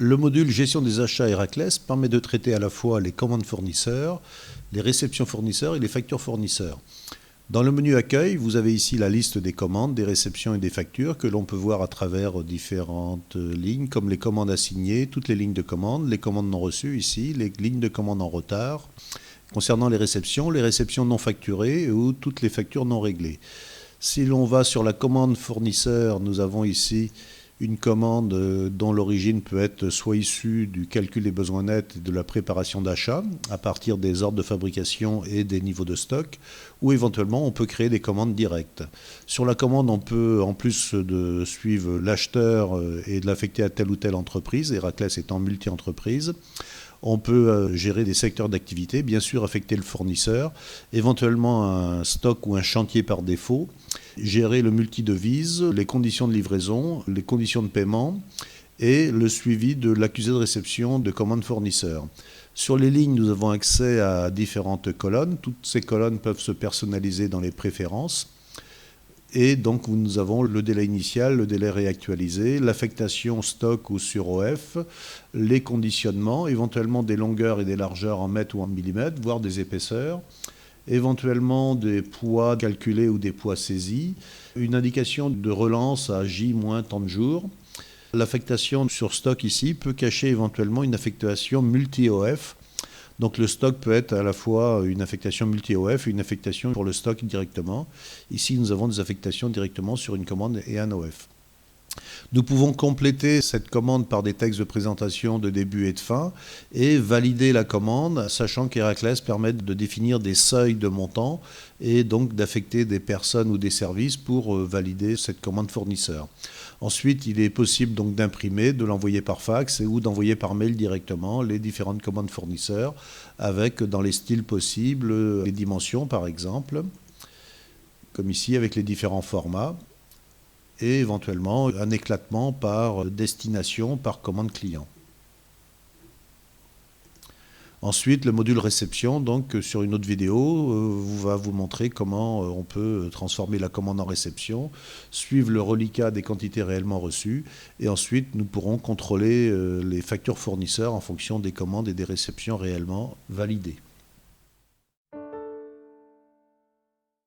Le module gestion des achats Héraclès permet de traiter à la fois les commandes fournisseurs, les réceptions fournisseurs et les factures fournisseurs. Dans le menu accueil, vous avez ici la liste des commandes, des réceptions et des factures que l'on peut voir à travers différentes lignes, comme les commandes assignées, toutes les lignes de commandes, les commandes non reçues ici, les lignes de commandes en retard. Concernant les réceptions non facturées ou toutes les factures non réglées. Si l'on va sur la commande fournisseur, nous avons ici une commande dont l'origine peut être soit issue du calcul des besoins nets et de la préparation d'achat à partir des ordres de fabrication et des niveaux de stock, ou éventuellement on peut créer des commandes directes. Sur la commande, on peut, en plus de suivre l'acheteur et de l'affecter à telle ou telle entreprise, Héraclès étant multi-entreprise, on peut gérer des secteurs d'activité, bien sûr affecter le fournisseur, éventuellement un stock ou un chantier par défaut, gérer le multidevise, les conditions de livraison, les conditions de paiement et le suivi de l'accusé de réception de commandes fournisseurs. Sur les lignes, nous avons accès à différentes colonnes. Toutes ces colonnes peuvent se personnaliser dans les préférences. Et donc nous avons le délai initial, le délai réactualisé, l'affectation stock ou sur OF, les conditionnements, éventuellement des longueurs et des largeurs en mètres ou en millimètres, voire des épaisseurs, éventuellement des poids calculés ou des poids saisis, une indication de relance à J- tant de jours. L'affectation sur stock ici peut cacher éventuellement une affectation multi-OF. Donc le stock peut être à la fois une affectation multi-OF et une affectation pour le stock directement. Ici, nous avons des affectations directement sur une commande et un OF. Nous pouvons compléter cette commande par des textes de présentation de début et de fin et valider la commande, sachant qu'Héraclès permet de définir des seuils de montant et donc d'affecter des personnes ou des services pour valider cette commande fournisseur. Ensuite, il est possible donc d'imprimer, de l'envoyer par fax ou d'envoyer par mail directement les différentes commandes fournisseurs avec, dans les styles possibles, les dimensions par exemple, comme ici avec les différents formats, et éventuellement un éclatement par destination, par commande client. Ensuite, le module réception, donc sur une autre vidéo, va vous montrer comment on peut transformer la commande en réception, suivre le reliquat des quantités réellement reçues, et ensuite nous pourrons contrôler les factures fournisseurs en fonction des commandes et des réceptions réellement validées.